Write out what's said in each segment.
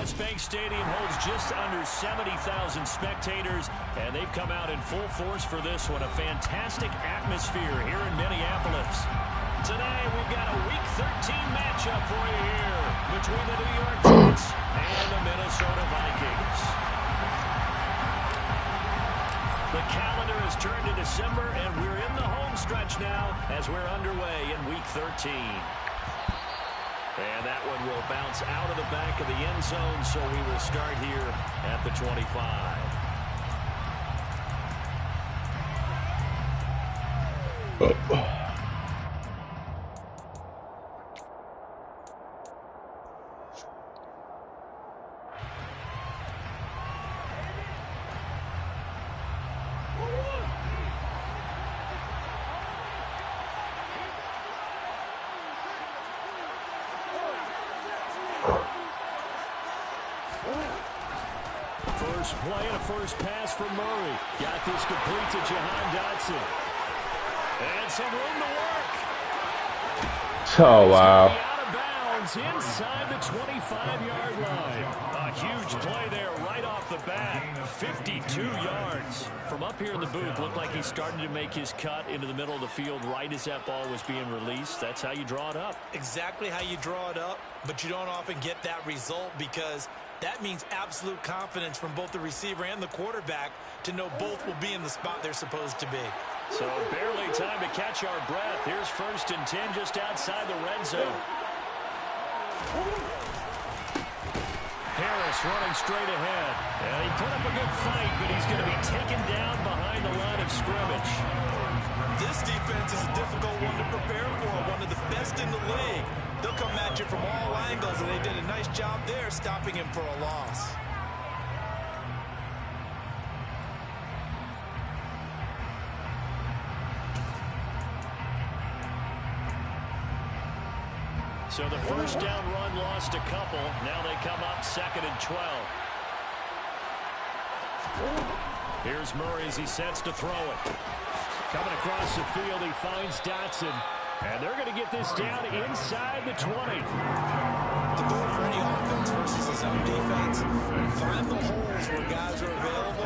West Bank Stadium holds just under 70,000 spectators, and they've come out in full force for this one. A fantastic atmosphere here in Minneapolis. Today, we've got a Week 13 matchup for you here between the New York Jets and the Minnesota Vikings. The calendar has turned to December, and we're in the home stretch now as we're underway in Week 13. And that one will bounce out of the back of the end zone, so we will start here at the 25. First play and a first pass for Murray. Got this complete to Jahan Dotson. And some room to work. Oh, wow. Out of bounds inside the 25-yard line. A huge play there right off the bat. 52 yards. From up here in the booth, looked like he started to make his cut into the middle of the field right as that ball was being released. That's how you draw it up. Exactly how you draw it up, but you don't often get that result because that means absolute confidence from both the receiver and the quarterback to know both will be in the spot they're supposed to be. So barely time to catch our breath. Here's 1st and 10 just outside the red zone. Harris running straight ahead. And he put up a good fight, but he's going to be taken down behind the line of scrimmage. This defense is a difficult one to prepare for, one of the best in the league. They'll come at you from all angles, and they did a nice job there stopping him for a loss. So the first down run lost a couple. Now they come up 2nd and 12. Here's Murray as he sets to throw it. Coming across the field, he finds Dotson. And they're going to get this down inside the 20. The goal for any offense versus his own defense, find the holes where guys are available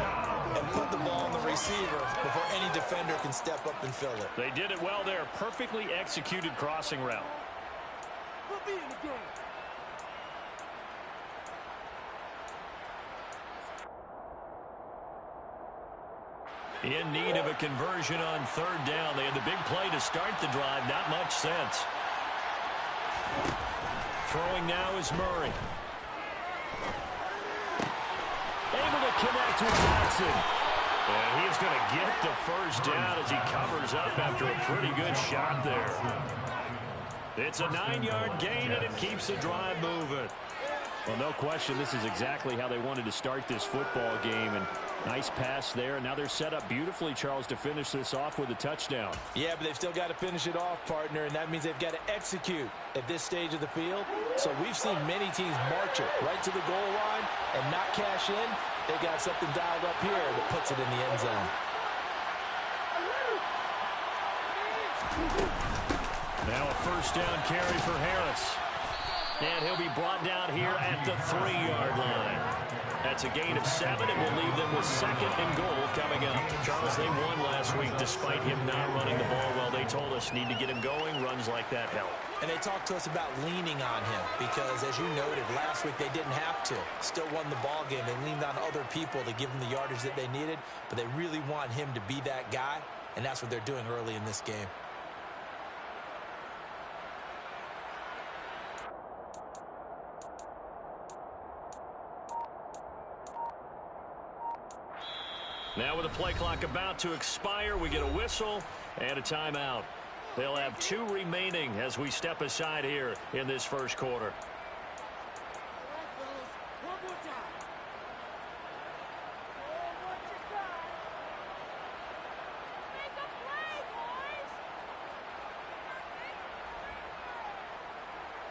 and put the ball on the receiver before any defender can step up and fill it. They did it well there. Perfectly executed crossing route. We'll be in the game. In need of a conversion on 3rd down. They had the big play to start the drive. Not much sense. Throwing now is Murray. Able to connect with Dotson. And he's going to get the first down as he covers up after a pretty good shot there. It's a 9-yard gain, and it keeps the drive moving. Well, no question, this is exactly how they wanted to start this football game. And nice pass there. And now they're set up beautifully, Charles, to finish this off with a touchdown. Yeah, but they've still got to finish it off, partner, and that means they've got to execute at this stage of the field. So we've seen many teams march it right to the goal line and not cash in. They got something dialed up here that puts it in the end zone. Now a first down carry for Harris. And he'll be brought down here at the 3-yard line. That's a gain of 7, and will leave them with 2nd and goal coming up. Charles, they won last week despite him not running the ball well. They told us need to get him going. Runs like that help. And they talked to us about leaning on him because, as you noted, last week they didn't have to. Still won the ball game. They leaned on other people to give them the yardage that they needed, but they really want him to be that guy, and that's what they're doing early in this game. Now with the play clock about to expire, we get a whistle and a timeout. They'll have 2 remaining as we step aside here in this first quarter.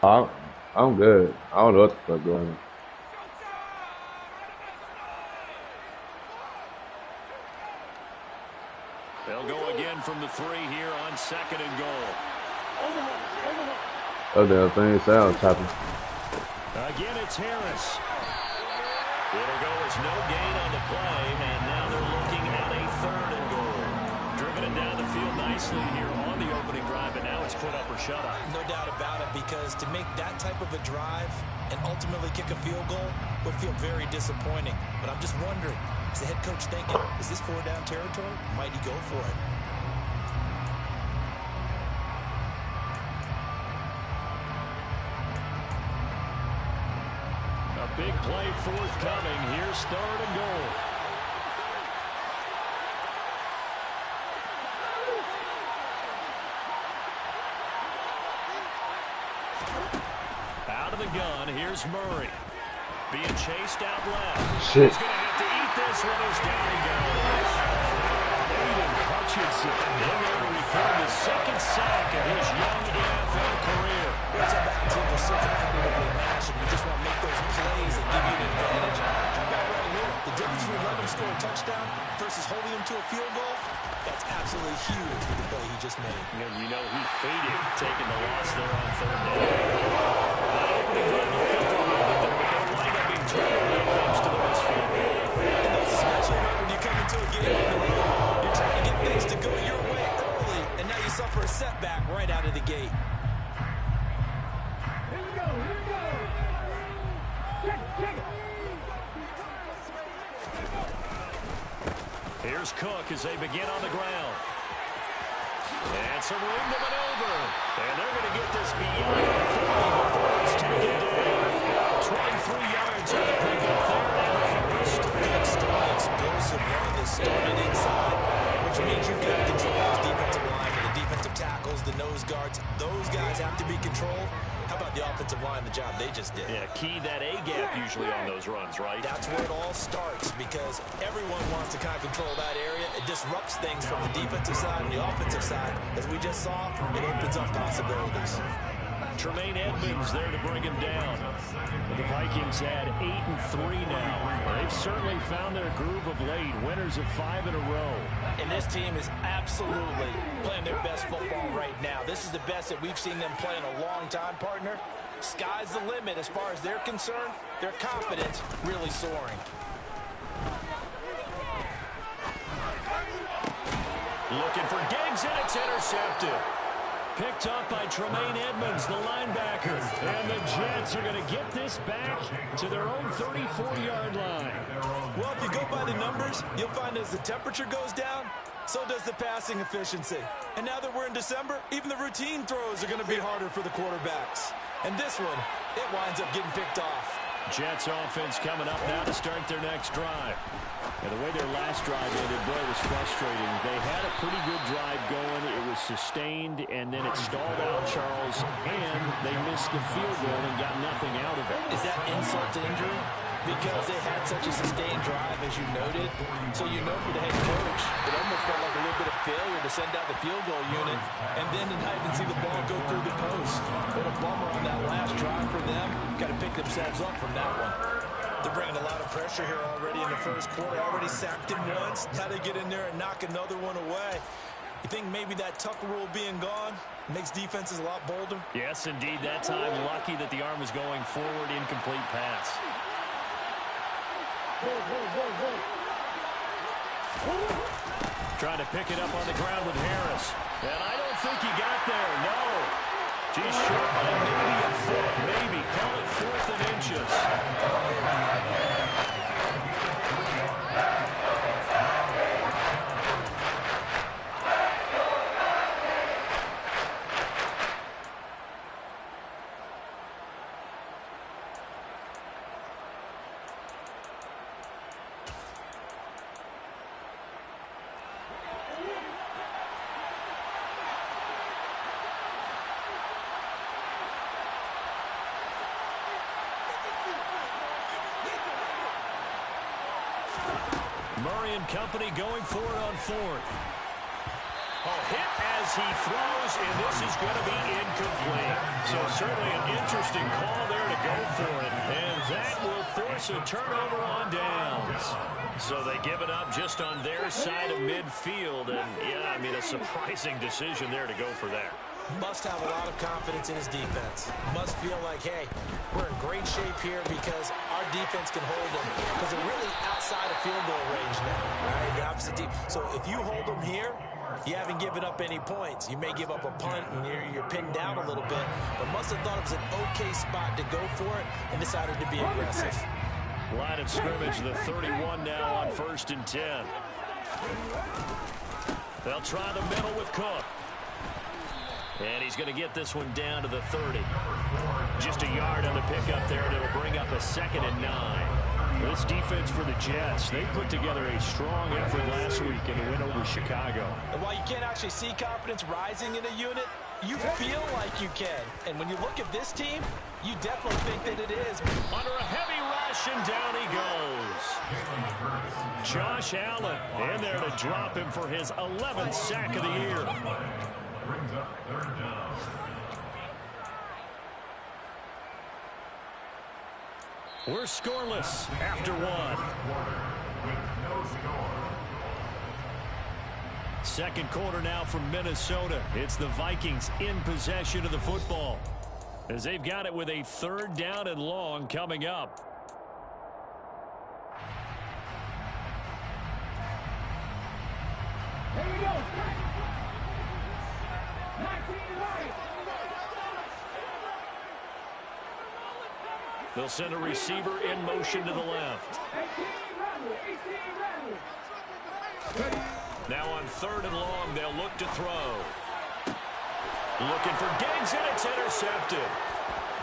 I'm good. I don't know what the fuck going on. They'll go again from the 3 here on 2nd and goal. Other thing sounds happening. Again, it's Harris. It'll go as no gain on the play, and now they're looking at a 3rd and goal. Driven it down the field nicely here on the opening drive, and now it's put up or shut up. No doubt about it, because to make that type of a drive and ultimately kick a field goal would feel very disappointing. But I'm just wondering, is the head coach thinking, is this 4-down territory? Might he go for it? A big play forthcoming. Here's 3rd and goal. Out of the gun, here's Murray. Being chased out left. Shit. He's going to have to eat this one as down he goes. Aiden Hutchinson in there to record the 2nd sack of his young NFL career. That team is so competitively matched, and you just want to make those plays that give you an advantage. How about right here? The difference between letting them score a touchdown versus holding them to a field goal, that's absolutely huge with the play he just made. And you know he hated taking the loss there on 3rd down. Opening drive of 51, but they'll wind up being turned away thanks to the misfield. And that's especially right when you come into a game on the road. You're trying to get things to go your way early, and now you suffer a setback right out of the gate. Here's Cook as they begin on the ground. And some room to maneuver. And they're going to get this beyond the 40 before it's taken down. 23 yards on the pickup there and the first. Good, strong, explosive run that started inside, which means you've got to control those defensive linemen, the defensive tackles, the nose guards. Those guys have to be controlled. How about the offensive line, the job they just did? Yeah, key that A-gap usually on those runs, right? That's where it all starts, because everyone wants to kind of control that area. It disrupts things from the defensive side and the offensive side. As we just saw, it opens up possibilities. Tremaine Edmonds there to bring him down. The Vikings had 8-3 now. They've certainly found their groove of late. Winners of 5 in a row. And this team is absolutely playing their best football right now. This is the best that we've seen them play in a long time, partner. Sky's the limit as far as they're concerned. Their confidence really soaring. Looking for Diggs, and it's intercepted. Picked up by Tremaine Edmonds, the linebacker. And the Jets are going to get this back to their own 34-yard line. Well, if you go by the numbers, you'll find as the temperature goes down, so does the passing efficiency. And now that we're in December, even the routine throws are going to be harder for the quarterbacks. And this one, it winds up getting picked off. Jets offense coming up now to start their next drive. And the way their last drive ended, boy, was frustrating. They had a pretty good drive going. It was sustained, and then it stalled out, Charles, and they missed the field goal and got nothing out of it. Is that insult to injury? Because they had such a sustained drive, as you noted. So you know for the head coach, it almost felt like a little bit of failure to send out the field goal unit and then to not even see the ball go through the post. What a bummer on that last drive for them. Got to pick themselves up from that one. They're bringing a lot of pressure here already in the first quarter. Already sacked him once. Now they get in there and knock another one away. You think maybe that Tucker rule being gone makes defenses a lot bolder? Yes, indeed. That time, lucky that the arm was going forward, incomplete pass. Trying to pick it up on the ground with Harris. And I don't think he got there. No. He's short by maybe a foot. Maybe. Call it 4th and inches. Murray and company going for it on 4th. Oh, hit as he throws, and this is going to be incomplete. So certainly an interesting call there to go for it. And that will force a turnover on downs. So they give it up just on their side of midfield. And, yeah, I mean, a surprising decision there to go for that. Must have a lot of confidence in his defense. Must feel like, hey, we're in great shape here because our defense can hold them. Because they're really outside of field goal range now, right? The opposite team. So if you hold them here, you haven't given up any points. You may give up a punt and you're pinned down a little bit, but must have thought it was an okay spot to go for it and decided to be aggressive. Line of scrimmage, the 31 now on 1st and 10. They'll try the middle with Cook. And he's going to get this one down to the 30. Just a yard on the pickup there, and it'll bring up a 2nd and 9. This defense for the Jets, they put together a strong effort last week in the win over Chicago. And while you can't actually see confidence rising in a unit, you feel like you can. And when you look at this team, you definitely think that it is. Under a heavy rush, and down he goes. Josh Allen in there to drop him for his 11th sack of the year. Brings up 3rd down. We're scoreless after 1. Second quarter now from Minnesota. It's the Vikings in possession of the football, as they've got it with a 3rd down and long coming up. Here we go. They'll send a receiver in motion to the left. Now on 3rd and long, they'll look to throw. Looking for Diggs, and it's intercepted.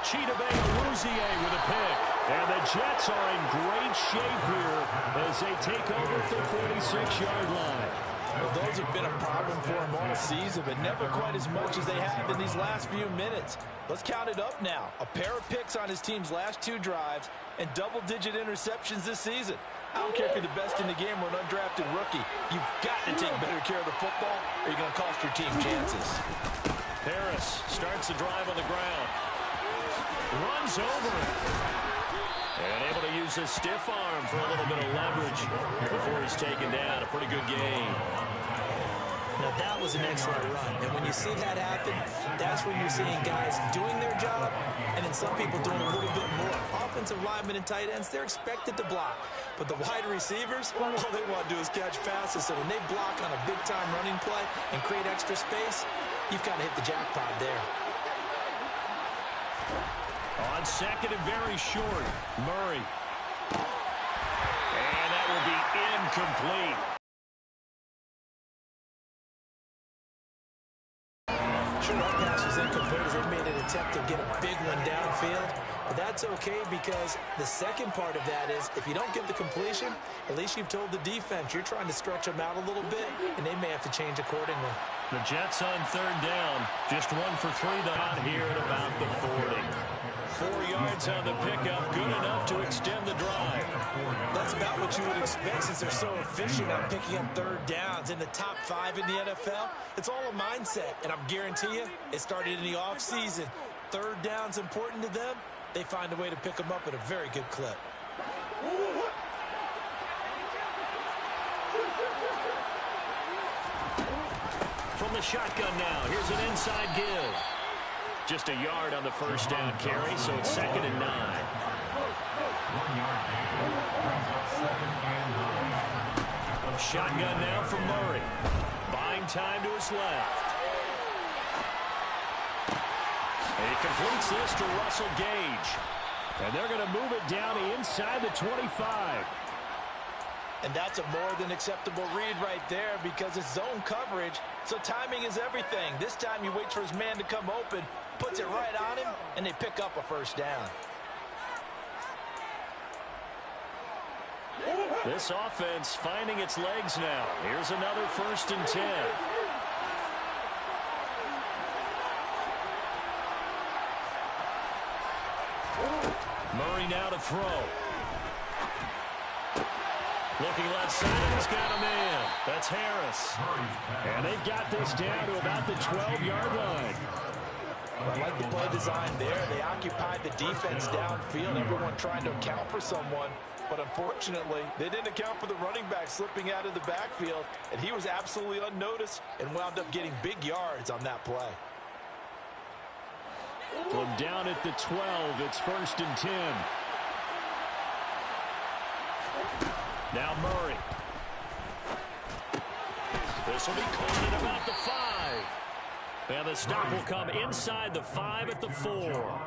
Chidobe Awuzie with a pick. And the Jets are in great shape here as they take over at the 46-yard line. Well, those have been a problem for them all season, but never quite as much as they have in these last few minutes. Let's count it up now. A pair of picks on his team's last 2 drives and double-digit interceptions this season. I don't care if you're the best in the game or an undrafted rookie. You've got to take better care of the football or you're going to cost your team chances. Harris starts the drive on the ground. Runs over it. And able to use his stiff arm for a little bit of leverage before he's taken down. A pretty good game. Now, that was an excellent run. And when you see that happen, that's when you're seeing guys doing their job and then some people doing a little bit more. Offensive linemen and tight ends, they're expected to block. But the wide receivers, all they want to do is catch passes. So when they block on a big-time running play and create extra space, you've got to hit the jackpot there. On 2nd and very short, Murray. And that will be incomplete. Sure, that pass was incomplete as they made an attempt to get a big one downfield. But that's okay because the second part of that is if you don't get the completion, at least you've told the defense you're trying to stretch them out a little bit, and they may have to change accordingly. The Jets on 3rd down. Just 1 for 3 down here at about the 40. 4 yards on the pickup, good enough to extend the drive. That's about what you would expect since they're so efficient at picking up 3rd downs. In the top 5 in the NFL, it's all a mindset. And I guarantee you, it started in the offseason. 3rd down's important to them. They find a way to pick them up at a very good clip. From the shotgun now, here's an inside give. Just a yard on the 1st down carry, so it's 2nd and 9. Shotgun now from Murray. Buying time to his left. And he completes this to Russell Gage. And they're going to move it down inside the 25. And that's a more than acceptable read right there because it's zone coverage, so timing is everything. This time he waits for his man to come open, puts it right on him, and they pick up a 1st down. This offense finding its legs now. Here's another 1st and 10. Murray now to throw. Looking left side, he's got a man. That's Harris. And they've got this down to about the 12-yard line. I like the play design there. They occupied the defense downfield, everyone trying to account for someone. But unfortunately, they didn't account for the running back slipping out of the backfield, and he was absolutely unnoticed and wound up getting big yards on that play. From down at the 12, it's 1st and 10. Now Murray. This will be caught at about the 5. And the stop will come inside the 5 at the 4.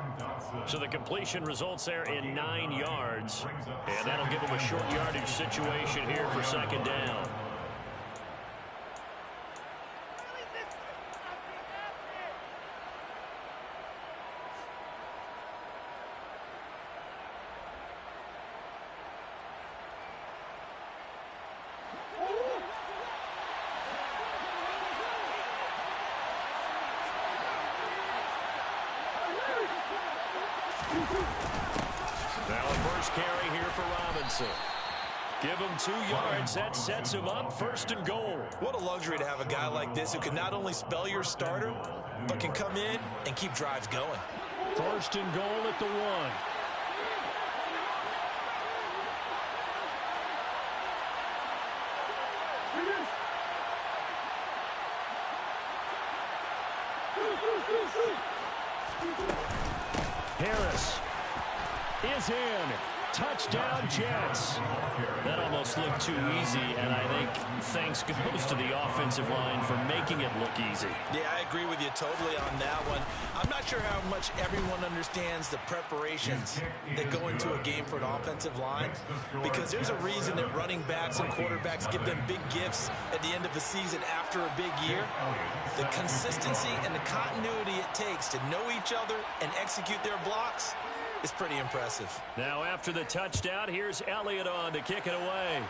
So the completion results there in 9 yards. And that'll give them a short yardage situation here for 2nd down. Now a first carry here for Robinson. Give him 2 yards. That sets him up 1st and goal. What a luxury to have a guy like this who can not only spell your starter, but can come in and keep drives going. 1st and goal at the 1. Harris is in. Touchdown, Jets. That almost looked too easy, and I think thanks goes to the offensive line for making it look easy. Yeah, I agree with you totally on that one. I'm not sure how much everyone understands the preparations that go into a game for an offensive line, because there's a reason that running backs and quarterbacks give them big gifts at the end of the season after a big year. The consistency and the continuity it takes to know each other and execute their blocks is pretty impressive. Now after the touchdown, here's Elliott on to kick it away.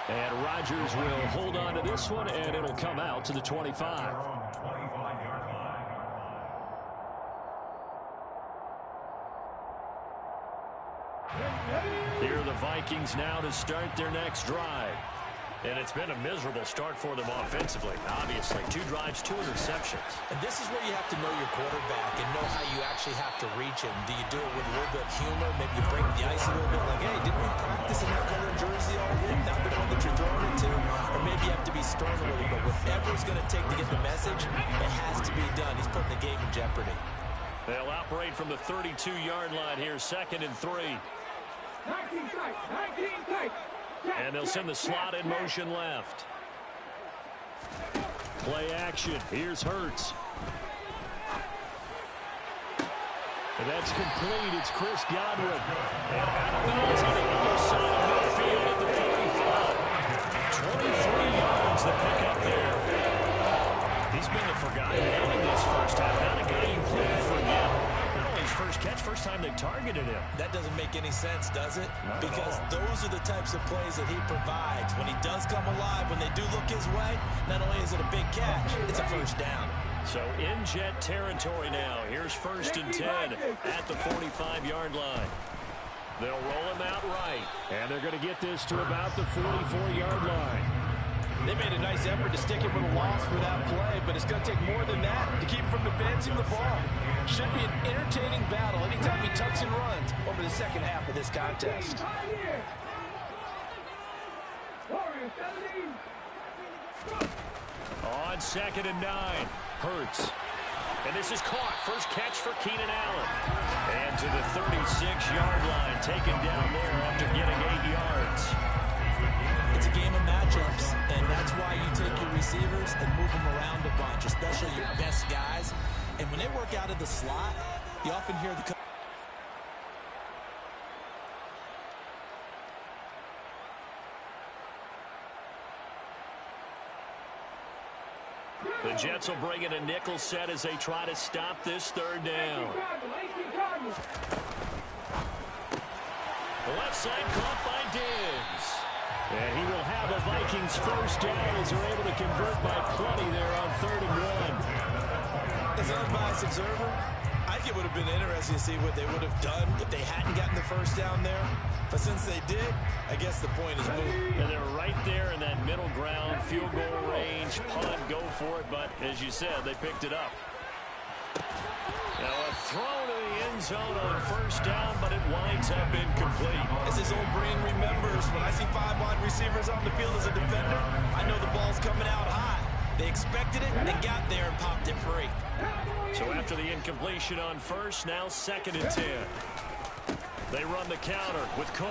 And Rodgers will hold on to this one, and it'll come out to the 25. Here are the Vikings now to start their next drive. And it's been a miserable start for them offensively. Obviously, 2 drives, 2 interceptions. And this is where you have to know your quarterback and know how you actually have to reach him. Do you do it with a little bit of humor? Maybe you break the ice a little bit like, hey, didn't we practice in that color jersey all week? Not the one that you're throwing it to. Or maybe you have to be stern with him. But whatever it's going to take to get the message, it has to be done. He's putting the game in jeopardy. They'll operate from the 32-yard line here, 2nd and 3. 19 tight. And they'll send the slot in motion left. Play action. Here's Hurts. And that's complete. It's Chris Godwin. And out of bounds on the other side of midfield at the 45. 23 yards to pick up there. He's been the forgotten man in this first half. Not a guy you could forget. Not only his first catch, first time they targeted him. That doesn't make any sense, does it? Because those are the types of plays that he provides. When he does come alive, when they do look his way, not only is it a big catch, it's a first down. So in Jet territory now. Here's 1st and 10 at the 45-yard line. They'll roll him out right. And they're going to get this to about the 44-yard line. They made a nice effort to stick him with a loss for that play, but it's going to take more than that to keep him from advancing the ball. Should be an entertaining battle anytime he tucks and runs over the second half of this contest. On 2nd and 9, Hurts. And this is caught. First catch for Keenan Allen. And to the 36-yard line, taken down there after getting 8 yards. It's a game of matchups, and that's why you take your receivers and move them around a bunch, especially your best guys. And when they work out of the slot, you often hear the... The Jets will bring in a nickel set as they try to stop this 3rd down. The left side caught by Diggs. And he will have a Vikings first down as they're able to convert by plenty there on 3rd and 1. As an unbiased observer, I think it would have been interesting to see what they would have done if they hadn't gotten the first down there. But since they did, I guess the point is moot. And they're right there in that middle ground, field goal range, punt, go for it. But as you said, they picked it up. Now a throw to the end zone on 1st down, but it winds up incomplete. As his old brain remembers, when I see 5 wide receivers on the field as a defender, I know the ball's coming out high. They expected it and got there and popped it free. So after the incompletion on first, now 2nd and 10. They run the counter with Cook.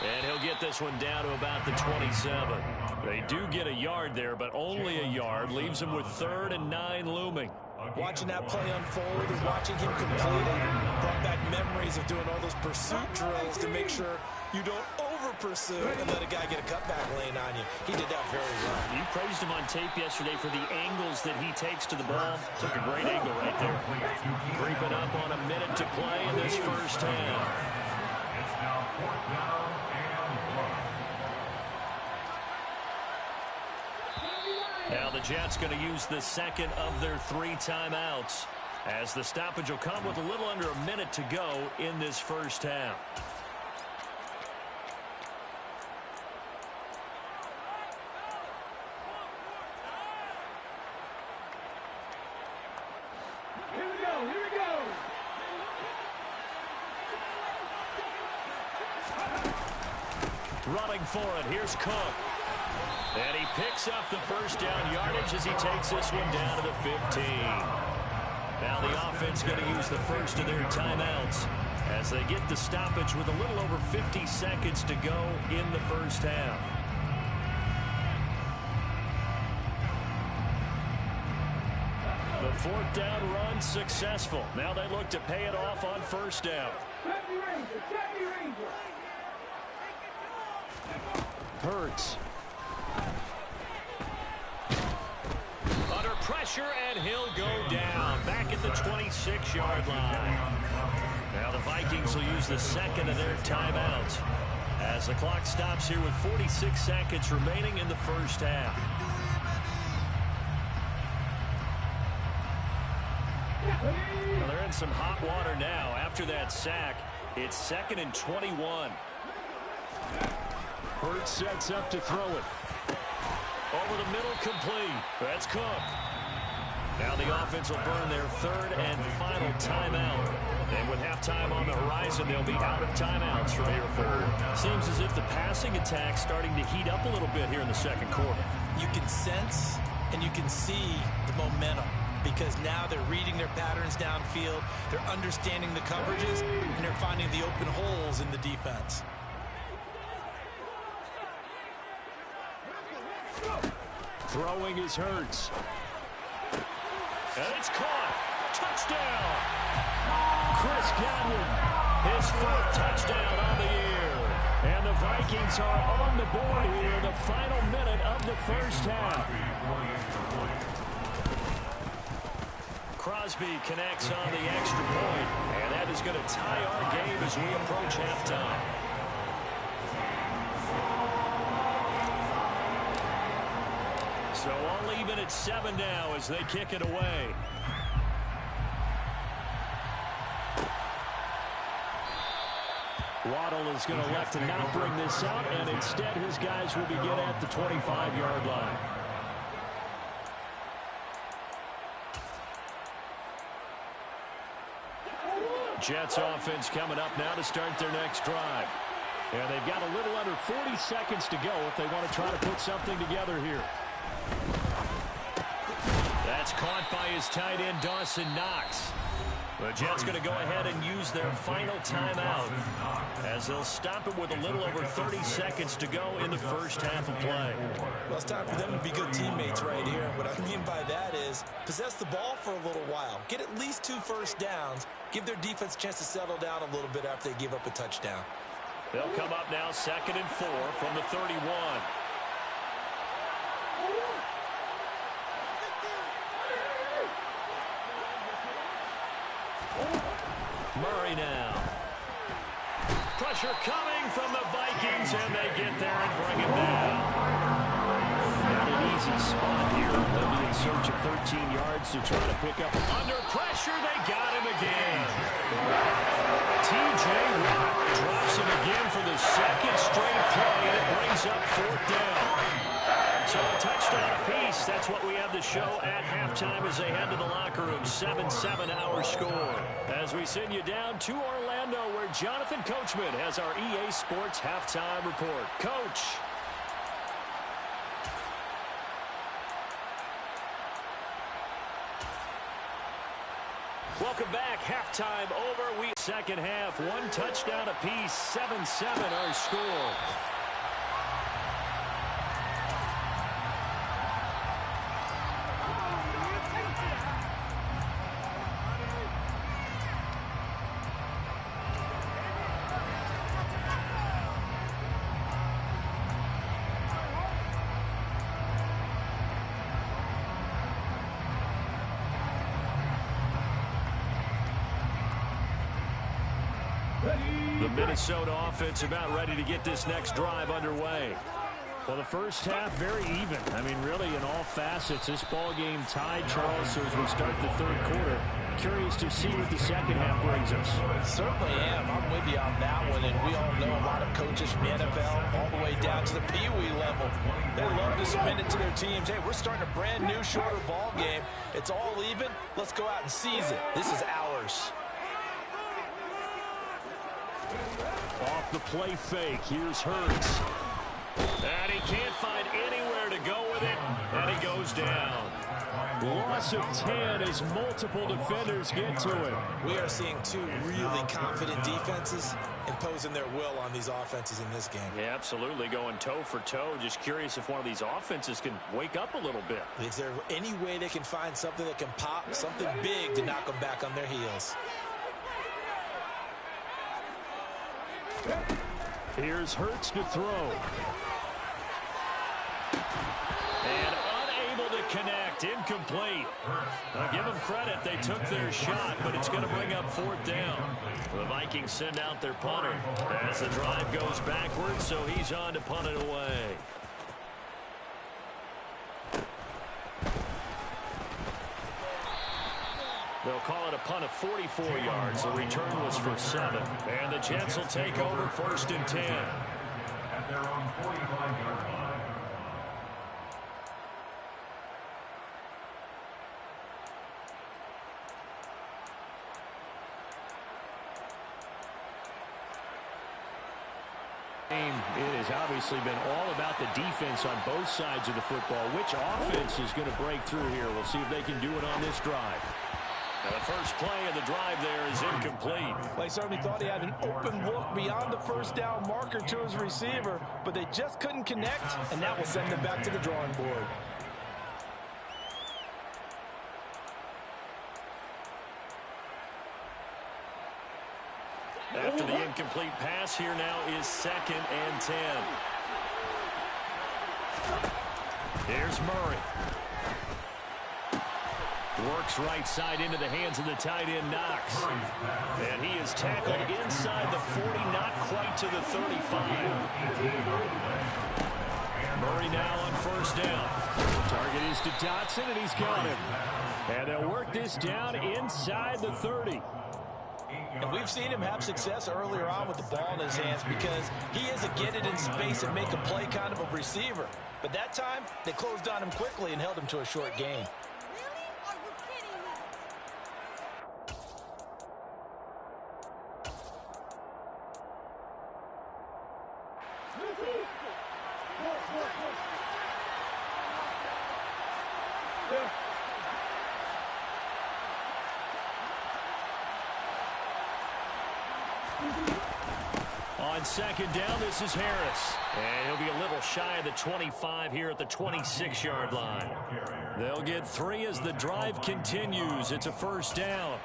And he'll get this one down to about the 27. They do get a yard there, but only a yard. Leaves him with 3rd and 9 looming. Watching that play unfold and watching him complete it brought back memories of doing all those pursuit drills to make sure you don't over-pursue and let a guy get a cutback lane on you. He did that very well. You praised him on tape yesterday for the angles that he takes to the ball. Took a great angle right there. Creeping up on a minute to play in this first half. Now the Jets going to use the 2nd of their 3 timeouts, as the stoppage will come with a little under a minute to go in this first half. Here we go, here we go. Running for it, here's Cook. And he picks up the first down yardage as he takes this one down to the 15. Now the offense going to use the first of their timeouts as they get the stoppage with a little over 50 seconds to go in the first half. The 4th down run successful. Now they look to pay it off on first down. Hurts. Under pressure, and he'll go down. Back at the 26-yard line. Now the Vikings will use the 2nd of their timeouts as the clock stops here with 46 seconds remaining in the first half. Well, they're in some hot water now. After that sack, it's 2nd and 21. Hurts sets up to throw it. Over the middle, complete. That's Cook. Now the offense will burn their 3rd and final timeout. And with halftime on the horizon, they'll be out of timeouts from here forward. Seems as if the passing attack's starting to heat up a little bit here in the 2nd quarter. You can sense and you can see the momentum because now they're reading their patterns downfield, they're understanding the coverages, and they're finding the open holes in the defense. Throwing is Hurts. And it's caught. Touchdown. Chris Godwin, his 4th touchdown on the year. And the Vikings are on the board here in the final minute of the first half. Crosby connects on the extra point, and that is going to tie our game as we approach halftime. So all even at 7 now as they kick it away. Waddle is going to elect to not bring this out, and instead his guys will begin at the 25-yard line. Jets offense coming up now to start their next drive. And they've got a little under 40 seconds to go if they want to try to put something together here. That's caught by his tight end, Dawson Knox. The Jets going to go ahead and use their final timeout as they'll stop it with a little over 30 seconds to go in the first half of play. Well, it's time for them to be good teammates right here. What I mean by that is possess the ball for a little while. Get at least 2 first downs. Give their defense a chance to settle down a little bit after they give up a touchdown. They'll come up now 2nd and 4 from the 31. Murray now. Pressure coming from the Vikings, and they get there and bring him down. Not an easy spot here. They'll be in search of 13 yards to try to pick up. Under pressure, they got him again. T.J. Watt drops him again for the 2nd straight play, and it brings up 4th down. So a touchdown apiece. That's what we have to show at halftime as they head to the locker room. 7-7 our score. As we send you down to Orlando, where Jonathan Coachman has our EA Sports halftime report. Coach. Welcome back. Halftime over. Second half, one touchdown apiece, 7-7 our score. The Minnesota offense about ready to get this next drive underway. Well, the first half, very even. I mean, really, in all facets, this ball game tied, Charles, so as we start the third quarter. Curious to see what the second half brings us. Certainly am. I'm with you on that one, and we all know a lot of coaches from the NFL all the way down to the Pee-wee level. They love to spin it to their teams. Hey, we're starting a brand new, shorter ball game. It's all even. Let's go out and seize it. This is ours. Off the play fake, here's Hurts. And he can't find anywhere to go with it, and he goes down. Loss of 10 as multiple defenders get to it. We are seeing two really confident defenses imposing their will on these offenses in this game. Yeah, absolutely, going toe for toe. Just curious if one of these offenses can wake up a little bit. Is there any way they can find something that can pop, something big to knock them back on their heels? Here's Hurts to throw. And unable to connect. Incomplete. I'll give them credit. They took their shot, but it's going to bring up fourth down. The Vikings send out their punter as the drive goes backwards, so he's on to punt it away. They'll call it a punt of 44 yards. The return was for 7. And the Jets will take over 1st and 10. At their own 45-yard line. It has obviously been all about the defense on both sides of the football. Which offense is going to break through here? We'll see if they can do it on this drive. And the first play of the drive there is incomplete. Well, he certainly thought he had an open look beyond the first down marker to his receiver, but they just couldn't connect, and that will send them back to the drawing board. After the incomplete pass, here now is 2nd and 10. Here's Murray. Works right side into the hands of the tight end, Knox. And he is tackled inside the 40, not quite to the 35. Murray now on 1st down. Target is to Dotson, and he's got him. And they'll work this down inside the 30. And we've seen him have success earlier on with the ball in his hands because he is a get it in space and make a play kind of a receiver. But that time, they closed on him quickly and held him to a short gain. On 2nd down, this is Harris. And he'll be a little shy of the 25 here at the 26-yard line. They'll get 3 as the drive continues. It's a 1st down.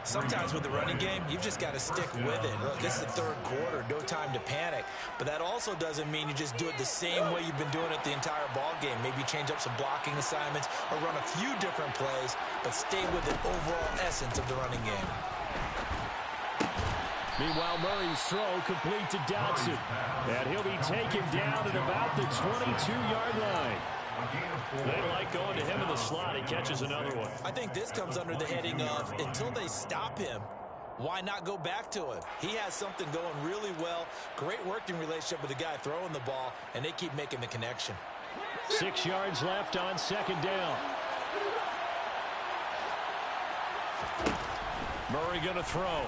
Sometimes with the running game, you've just got to stick with it. Look, this is the 3rd quarter, no time to panic. But that also doesn't mean you just do it the same way you've been doing it the entire ball game. Maybe change up some blocking assignments or run a few different plays, but stay with the overall essence of the running game. Meanwhile, Murray's throw complete to Dotson. And he'll be taken down at about the 22-yard line. They like going to him in the slot. He catches another one. I think this comes under the heading of until they stop him, why not go back to him? He has something going really well. Great working relationship with the guy throwing the ball, and they keep making the connection. 6 yards left on 2nd down. Murray going to throw.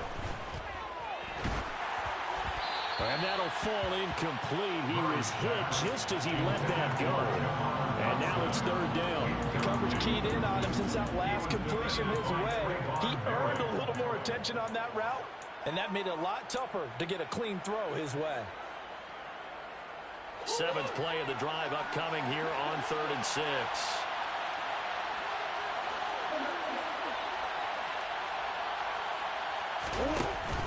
And that'll fall incomplete. He was hit just as he let that go. And now it's third down. The coverage keyed in on him since that last completion his way. He earned a little more attention on that route, and that made it a lot tougher to get a clean throw his way. 7th play of the drive upcoming here on 3rd and 6.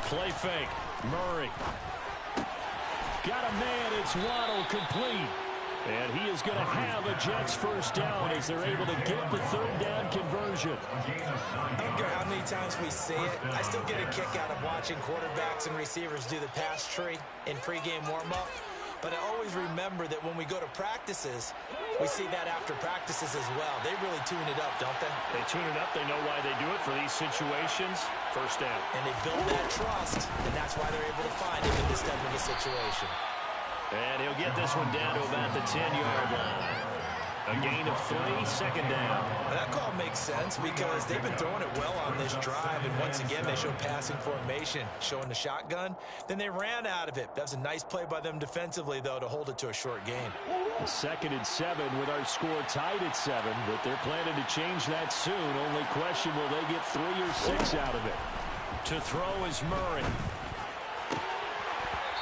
Play fake. Murray. Got a man. It's Waddle complete. And he is going to have a Jets first down as they're able to get the 3rd down conversion. I don't care how many times we see it. I still get a kick out of watching quarterbacks and receivers do the pass tree in pregame warm-up. But I always remember that when we go to practices, we see that after practices as well. They really tune it up, don't they? They tune it up. They know why they do it for these situations. First down. And they build that trust, and that's why they're able to find him in this type of a situation. And he'll get this one down to about the 10-yard line. A gain of 3, 2nd down. Well, that call makes sense because they've been throwing it well on this drive, and once again they show passing formation, showing the shotgun. Then they ran out of it. That's a nice play by them defensively, though, to hold it to a short gain. 2nd and 7 with our score tied at 7, but they're planning to change that soon. Only question, will they get 3 or 6 out of it? To throw is Murray.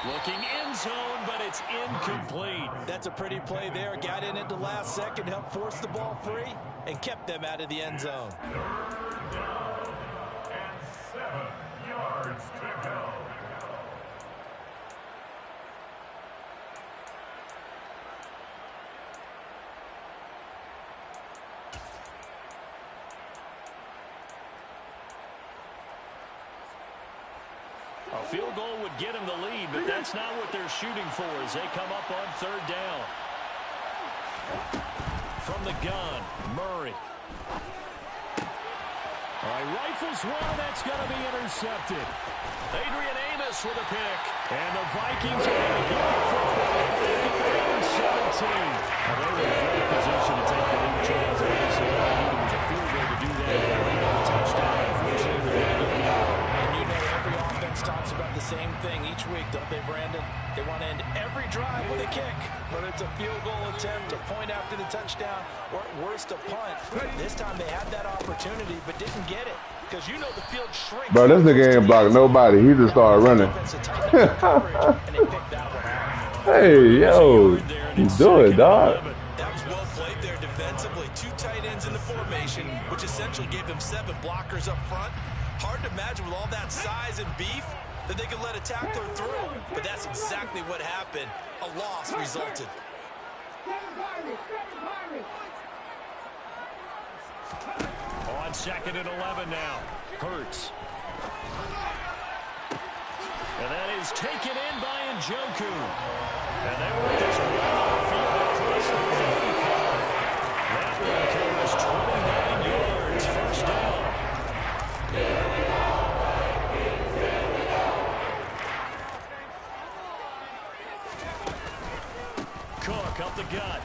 Looking end zone, but it's incomplete. That's a pretty play there. Got in at the last second, helped force the ball free, and kept them out of the end zone. 3rd down and 7 yards to go. A field goal would get him the lead, but that's not what they're shooting for as they come up on 3rd down. From the gun, Murray. All right, rifles one. That's going to be intercepted. Adrian Amos with a pick. And the Vikings are going to get the football back at their own 17. Now, they were in a great position to take the lead, Charles. Obviously, all they needed was a field goal to do that. They ran a touchdown. Unfortunately, they're going to go down. And you know every offense talks about the same thing each week, don't they, Brandon? They want to end every drive with a kick, whether it's a field goal attempt, a point after the touchdown, or at worst, a punt. This time they had that opportunity but didn't get it because you know the field shrinks. Bro, this nigga ain't blocked nobody. He just started running. Hey, yo. You do it, dog. That was well played there defensively. 2 tight ends in the formation, which essentially gave them 7 blockers up front. Hard to imagine with all that size and beef that they could let a tackler through. But that's exactly what happened. A loss resulted. On 2nd and 11 now. Hurts. And that is taken in by Njoku. And they work this one field across the 35. That one covers 29 yards. First down. Cook up the gut.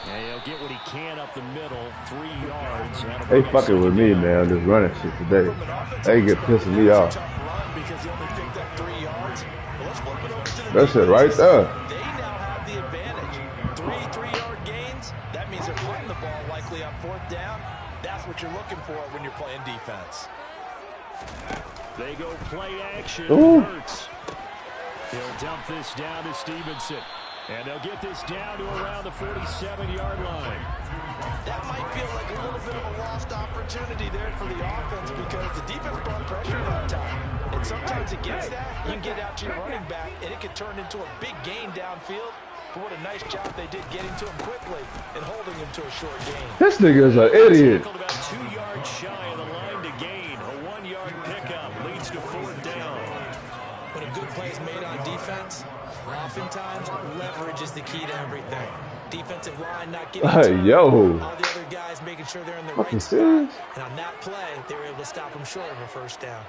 And he'll get what he can up the middle, 3 yards. They fucking with me, man, this running shit today. They get pissing me off. That shit right there. They now have the advantage. 3 3-yard gains. That means they're putting the ball likely on 4th down. That's what you're looking for when you're playing defense. They go play action. Hurts. He'll dump this down to Stevenson. And they'll get this down to around the 47-yard line. That might feel like a little bit of a lost opportunity there for the offense because the defense brought pressure that time. And sometimes against that, you can get out to your running back, and it can turn into a big gain downfield. But what a nice job they did getting to him quickly and holding him to a short gain. This nigga's an idiot. About 2 yards shy of the line to gain. A 1-yard pickup leads to 4th down. When a good play is made on defense, oftentimes leverage is the key to everything. Defensive line not getting yo. all the other guys making sure they're in the right spot. And on that play, they were able to stop him short of a first down.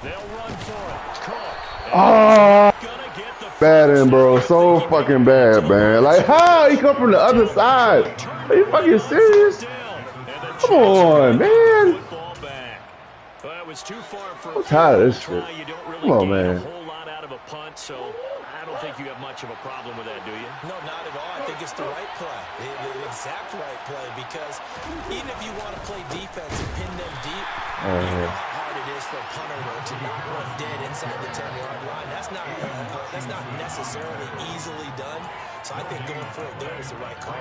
They'll run for it. Cook. Gonna get bad in, bro. So fucking bad, man. Like, how he come from the other side? Are you fucking serious? Come on, man. I'm tired of this shit. Come on, man. So I don't think you have much of a problem with that, do you? No, not at all. I think it's the right play, the exact right play, because even if you want to play defense and pin them deep, you know how hard it is for a punter to knock one dead inside the 10-yard line. That's not necessarily easily done. So I think going forward there is the right call.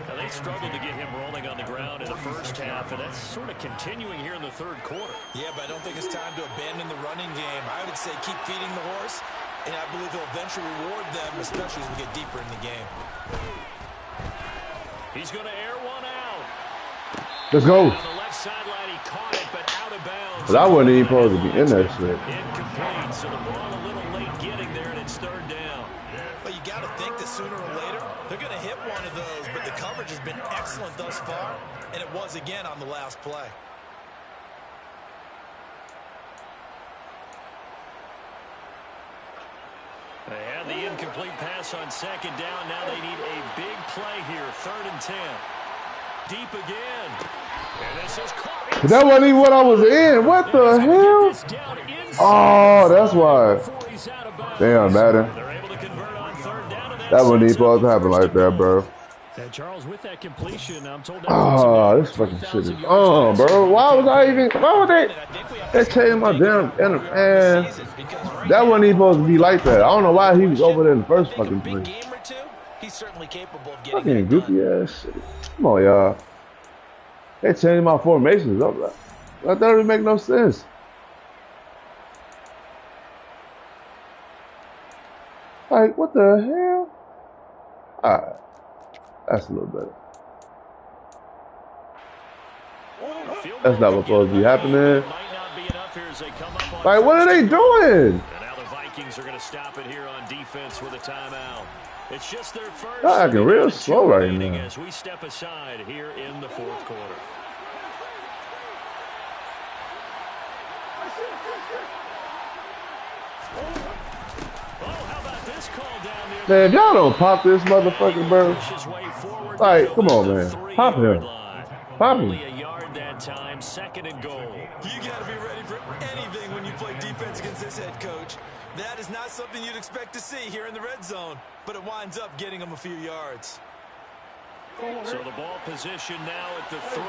Now they struggled to get him rolling on the ground in the first half, and that's sort of continuing here in the third quarter. Yeah, but I don't think it's time to abandon the running game. I would say keep feeding the horse, and I believe he'll eventually reward them, especially as we get deeper in the game. He's going to air one out. Let's go. On the left sideline, he caught it, but out of bounds. But I wasn't even supposed to be in that shit. Incomplete, so the ball a little late getting there, and it's third down. Well, you got to think that sooner or later, they're going to hit one of those, but the coverage has been excellent thus far, and it was again on the last play. They had the incomplete pass on second down. Now they need a big play here, 3rd and 10. Deep again. And this is caught. That wasn't even what I was in. What the hell? Oh, that's why. Damn, Madden. That wouldn't even supposed to happen like that, bro. Charles, with that completion, I'm told oh, this fucking shit is bro. Why was I even? Why would they changed my damn man? That wasn't even supposed to be like that. I don't know why he was over there in the first fucking place. He's certainly capable of getting fucking goofy ass shit. Come on, y'all. They changed my formations up. That doesn't even make no sense. Like, what the hell? Alright. That's a little better. That's not what's supposed to be happening. Like, what are they doing? And now the Vikings are going to stop it here on defense with a timeout. It's just their first. They're acting real slow right now. As we step aside here in the fourth quarter. Man, if y'all don't pop this motherfucker, bro. Like, come on, man. Pop him. Pop him. A yard that time, 2nd and goal. You got to be ready for anything when you play defense against this head coach. That is not something you'd expect to see here in the red zone, but it winds up getting him a few yards. So the ball position now at the 3.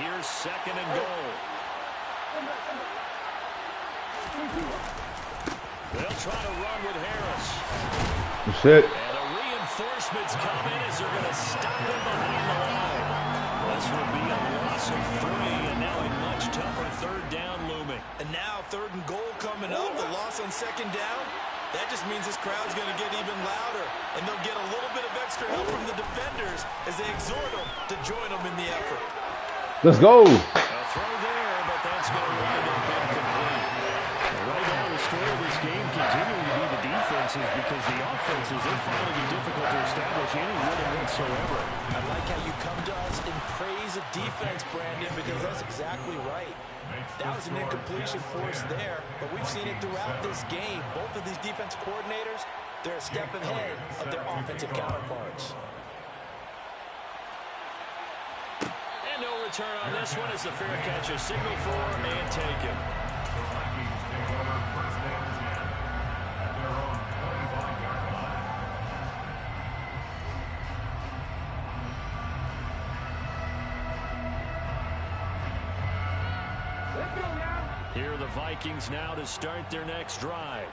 Here's 2nd and goal. They'll try to run with Harris. Shit. And the reinforcements come in as they're going to stop him behind the line. This will be a loss of 3, and now a much tougher 3rd down looming. And now 3rd and goal coming up. The loss on 2nd down. That just means this crowd's going to get even louder, and they'll get a little bit of extra help from the defenders as they exhort them to join them in the effort. Let's go. A throw there, but that's going to wind up incomplete. Right now, the story of this game continuing to be the defenses, because the offenses, they're finding it difficult to establish any rhythm whatsoever. I like how you come to us in praise of defense, Brandon, because that's exactly right. That was an incompletion force there, but we've seen it throughout this game. Both of these defense coordinators, they're a step ahead of their offensive counterparts. And no return on this one as the fair catch is signaled for and taken. Here are the Vikings now to start their next drive.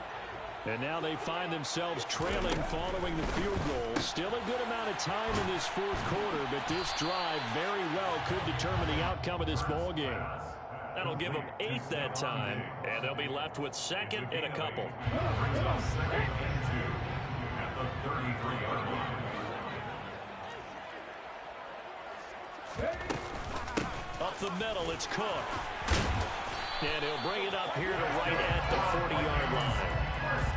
And now they find themselves trailing following the field goal. Still a good amount of time in this fourth quarter, but this drive very well could determine the outcome of this ball game. That'll give them 8 that time, and they'll be left with 2nd and a couple. Up the middle, it's Cook. And he'll bring it up here to right at the 40-yard line.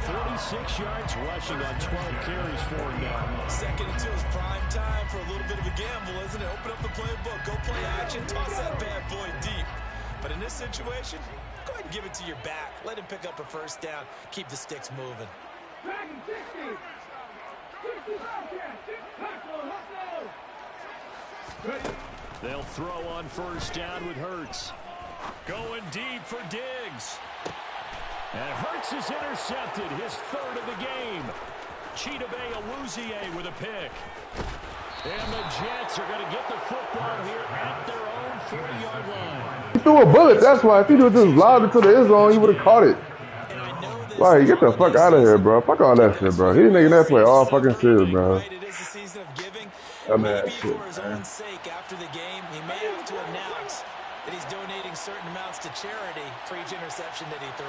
46 yards rushing on 12 carries for him now. 2nd and 2 is prime time for a little bit of a gamble, isn't it? Open up the playbook, go play action, toss that bad boy deep. But in this situation, go ahead and give it to your back. Let him pick up a 1st down. Keep the sticks moving. Dragon 60. 60 Bobcat. Tackle, let's go. They'll throw on first down with Hurts. Going deep for Diggs. And Hurts is intercepted, his third of the game. Chidobe Awuzie with a pick. And the Jets are going to get the football here at their own 40-yard line. He threw a bullet, that's why. If he would just lobbed it to the end zone, he would have caught it. Like, get the fuck out of here, bro. Fuck all that shit, bro. He's making that play all fucking serious, bro. That man shit, for his own sake after the game, he may have to announce that he's donating certain amounts to charity for each interception that he threw.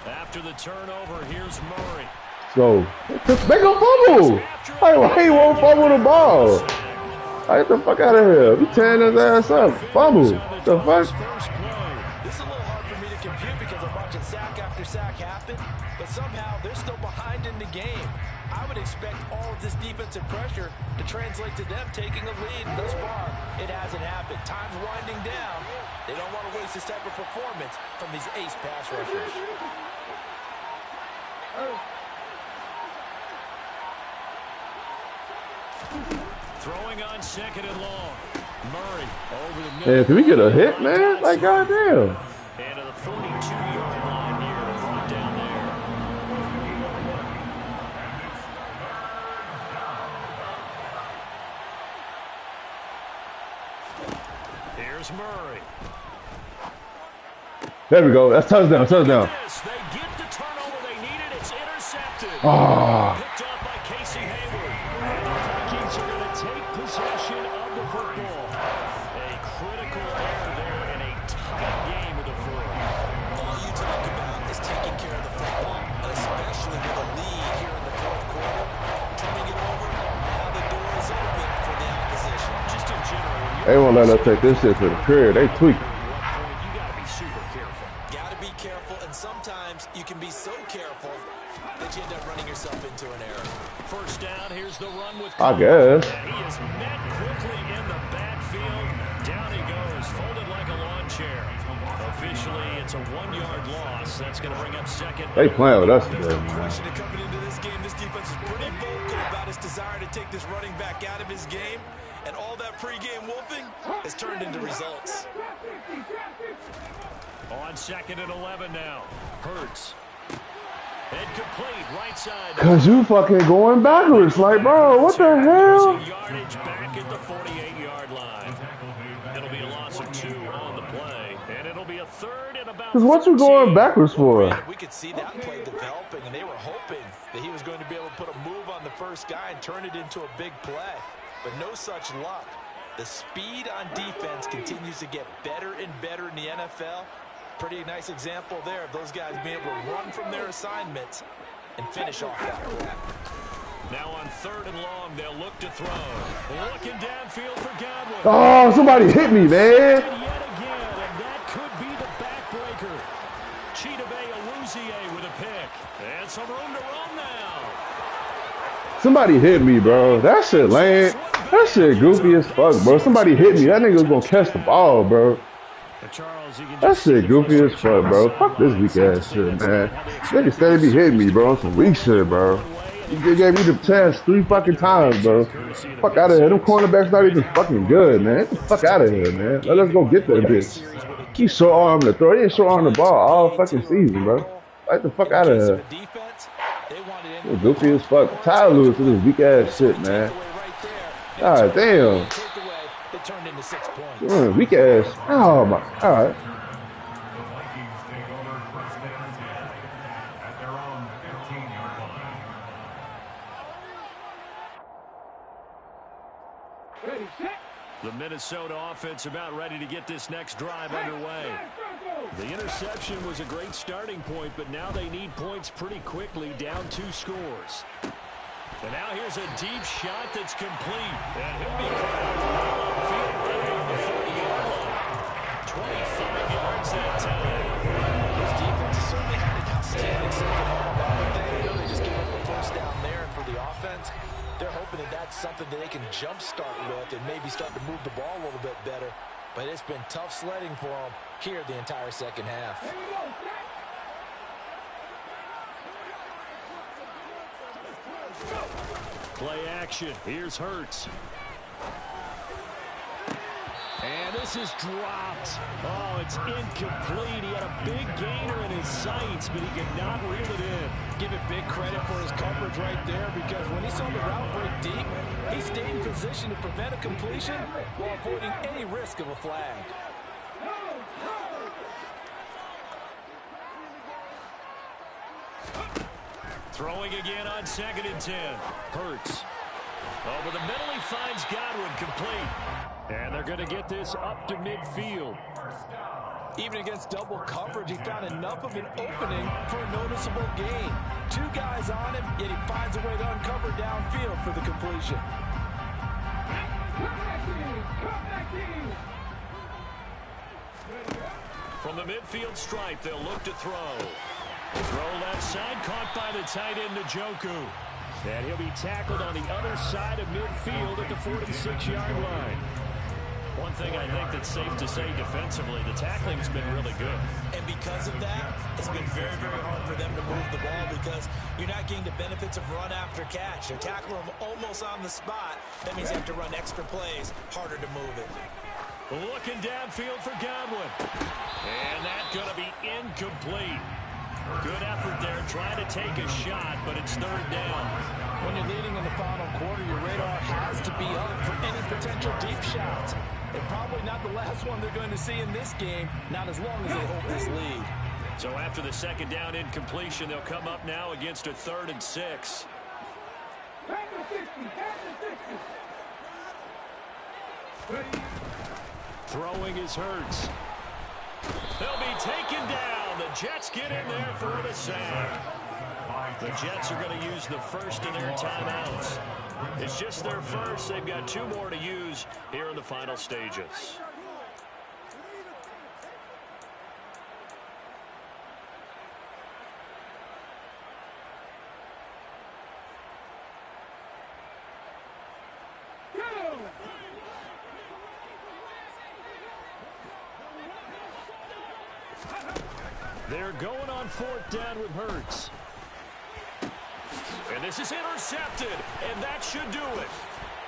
After the turnover, here's Murray. So, make him fumble. Like, why he won't fumble the ball? Like, get the fuck out of here. We tearing his ass up. Fumble. The fuck? This is a little hard for me to compute because I'm watching sack after sack happen, but somehow they're still behind in the game. I would expect all of this defensive pressure to translate to them taking a lead, and thus far, it hasn't happened. Time's winding down. They don't want to waste this type of performance from these ace pass rushers. Throwing on second and long. Murray over the middle. Hey, can we get a hit, man? Like, goddamn. And to the 42-yard line here, brought down there. Here's Murray. There we go. That's touchdown, touchdown. They get the turnover they needed. It's intercepted. Oh. Picked up by Casey Hayward. And the Vikings are going to take possession of the football. A critical error there in a tight game with the fourth. All you talk about is taking care of the football, especially with a lead here in the fourth quarter. Turning it over, now the door is open for the opposition. Just in general, when They won't let us take this shit to the career. They tweak. you got to be super careful. Got to be careful, and sometimes you can be so careful that you end up running yourself into an error. First down, here's the run with I guess. And he is met quickly in the backfield. Down he goes, folded like a lawn chair. Officially, it's a 1-yard loss. That's going to bring up second. They playing with us There's today, no man. question that coming into this game, this defense is pretty vocal about its desire to take this running back out of his game. And all that pregame wolfing has turned into results. On second and 11 now. Hurts. Incomplete, right side. Cause you fucking going backwards. Like, bro, what the hell? Yardage back at the 48-yard line. It'll be a loss of 2 on the play. And it'll be a third and about Cause what you 13. going backwards for? We could see that play developing, and they were hoping that he was going to be able to put a move on the first guy and turn it into a big play. But no such luck. The speed on defense continues to get better and better in the NFL. Pretty nice example there of those guys being able to run from their assignments and finish off that play. Now on third and long, they'll look to throw. Looking downfield for Godwin. Oh, somebody hit me, man. Yet again, and that could be the backbreaker. Chidobe Awuzie with a pick. And some room to run now. Somebody hit me, bro. That shit lame. That shit goofy as fuck, bro. Somebody hit me. That nigga was gonna catch the ball, bro. Charles, you can That just shit goofy as fuck, bro. Fuck this weak ass shit, man. Niggas steady be hitting me, bro. Some weak shit, bro. You gave me the chance 3 fucking times, bro. Fuck out of here. Them cornerbacks not even fucking good, man. Get the fuck out of here, man. Let us go get that bitch. He short arm the throw. He ain't short arm the ball all fucking season, bro. Get the fuck out of here. You're goofy as fuck. Tired of losing to this weak ass shit, man. God damn. Weak ass. Oh my. All right. Vikings take over first and 10 at their own 15-yard line. Ready, set. The Minnesota offense about ready to get this next drive underway. The interception was a great starting point, but now they need points pretty quickly, down 2 scores. And now here's a deep shot that's complete. And he'll be caught field right on the 40-yard line. 25 yards that time. This defense has certainly had an outstanding second half. They know they just gave up the first down there, and for the offense, they're hoping that that's something that they can jumpstart with and maybe start to move the ball a little bit better. But it's been tough sledding for him here the entire second half. There you go, Jack. Play action. Here's Hurts. And this is dropped. Oh, it's incomplete. He had a big gainer in his sights, but he could not reel it in. Give it big credit for his coverage right there, because when he saw the route break deep, he stayed in position to prevent a completion while avoiding any risk of a flag. Throwing again on 2nd and 10. Hurts. Over the middle, he finds Godwin, complete. And they're going to get this up to midfield. Even against double coverage, he found enough of an opening for a noticeable gain. 2 guys on him, yet he finds a way to uncover downfield for the completion. From the midfield stripe, they'll look to throw. Throw left side, caught by the tight end, Njoku. And he'll be tackled on the other side of midfield at the 46-yard line. One thing I think that's safe to say defensively, the tackling's been really good. And because of that, it's been very, very hard for them to move the ball because you're not getting the benefits of run after catch. They're tackling them almost on the spot. That means you have to run extra plays, harder to move it. Looking downfield for Godwin. And that's going to be incomplete. Good effort there, trying to take a shot, but it's 3rd down. When you're leading in the final quarter, your radar has to be up for any potential deep shots. And probably not the last one they're going to see in this game, not as long as they hold this lead. So after the 2nd down incompletion, they'll come up now against a 3rd and 6. Throwing is Hurts. They'll be taken down. The Jets get in there for the sack. The Jets are going to use the first of their timeouts. It's just their first. They've got 2 more to use here in the final stages. They're going on 4th down with Hurts. And this is intercepted, and that should do it.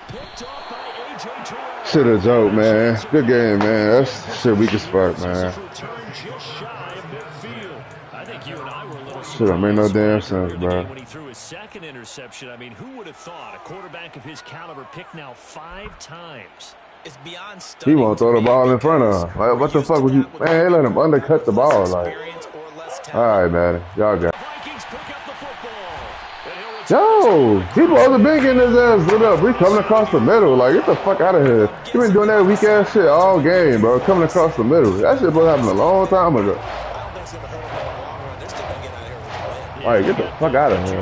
Picked off by A.J. Terrell. Shit a joke, man. Good game, man. That's shit weak as fuck, man. I think you and I were a little shit don't make no damn sense, bro. When he threw his 2nd interception, I mean, who would have thought a quarterback of his caliber picked now 5 times? It's beyond he won't throw the ball in front of him. Like, what the fuck would you? Man, they let him undercut the ball. Like, all right, man. Y'all got. Vikings pick up the football. Yo, he wasn't big in his ass lit up. We coming across the middle. Like, get the fuck out of here. He been doing that weak ass shit all game, bro. Coming across the middle. That shit was happening a long time ago. All right, get the fuck out of here.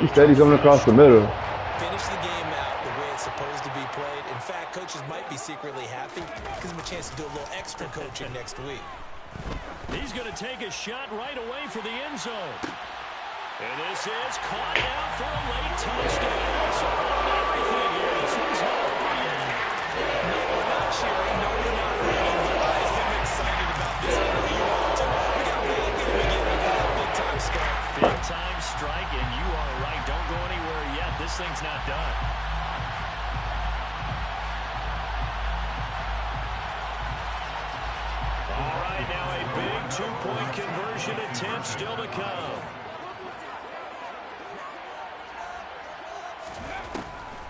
He said he's coming across the middle. Finish the game out the way it's supposed to be played. In fact, coaches might be secretly happy. Gives them a chance to do a little extra coaching next week. He's going to take a shot right away for the end zone. And this is caught out for a late touchdown. So everything here. This one's hard. No, we're not cheering. No, we're not running. The guys get excited about this. I know you are too. We got a ball game again after that big-time strike. Big-time strike, and you are right. Don't go anywhere yet. This thing's not done. All right, now a big 2-point conversion attempt still to come.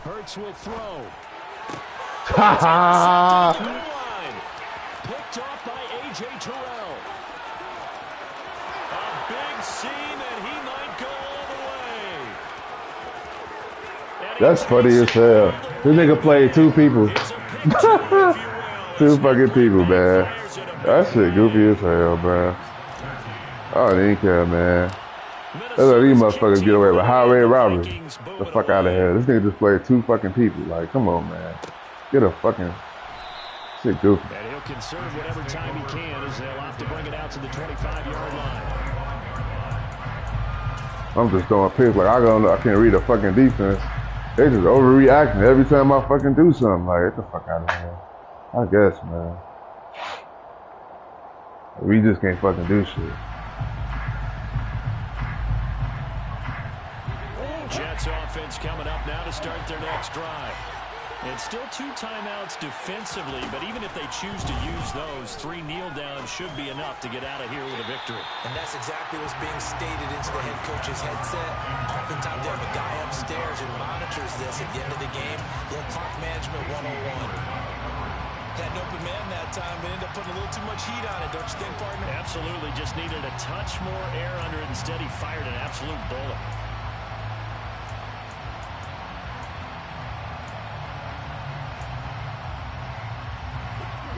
Hurts will throw. Picked off by A.J. Terrell. A big seam, and he might go all the way. That's funny as hell. This nigga played 2 people. 2 fucking people, man. That shit goofy as hell, man. I don't even care, man. Let's let these motherfuckers get away with highway robbery. The fuck out of here. This nigga just played 2 fucking people. Like, come on, man. Get a fucking shit goofy. And he'll conserve whatever time he can as they'll have to bring it out to the 25-yard line. I'm just throwing picks like I can't read a fucking defense. They just overreacting every time I fucking do something. Like, get the fuck out of here. I guess, man. We just can't fucking do shit. Jets offense coming up now to start their next drive. It's still 2 timeouts defensively, but even if they choose to use those, 3 kneel downs should be enough to get out of here with a victory. And that's exactly what's being stated into the head coach's headset. Oftentimes they have a guy upstairs who monitors this at the end of the game. Little clock management 101. Had an open man that time, but ended up putting a little too much heat on it, don't you think, partner? Absolutely. Just needed a touch more air under it. Instead, he fired an absolute bullet.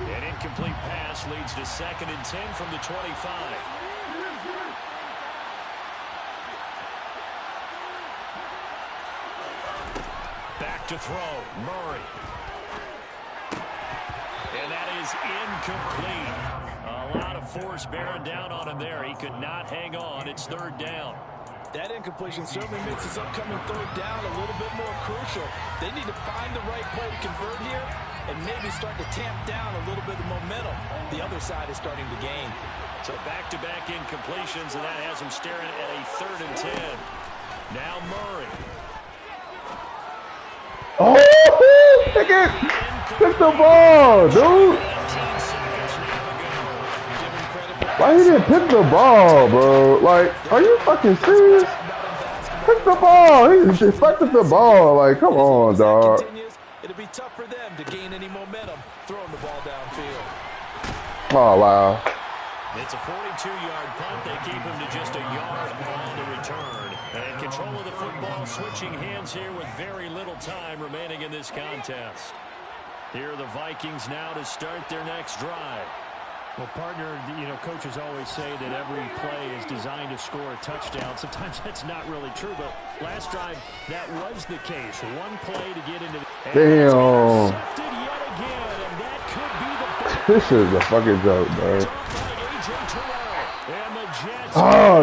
An incomplete pass leads to 2nd and 10 from the 25. Back to throw. Murray. And that is incomplete. A lot of force bearing down on him there. He could not hang on. It's 3rd down. That incompletion certainly makes this upcoming 3rd down a little bit more crucial. They need to find the right play to convert here and maybe start to tamp down a little bit of momentum. The other side is starting to gain. So back-to-back incompletions, and that has him staring at a 3rd and 10. Now Murray. Oh, pick it! Pick the ball, dude! Why he didn't pick the ball, bro? Like, are you fucking serious? Pick the ball! He deflected the ball. Like, come on, dog. It'll be tough for them to gain any momentum throwing the ball downfield. Oh, wow. It's a 42-yard punt. They keep him to just a yard on the return. And control of the football, switching hands here with very little time remaining in this contest. Here are the Vikings now to start their next drive. Well, partner, you know, coaches always say that every play is designed to score a touchdown. Sometimes that's not really true, but last drive, that was the case. One play to get into the... Damn. Yet again, and that could be the... This is a fucking joke, bro. And the Jets Oh,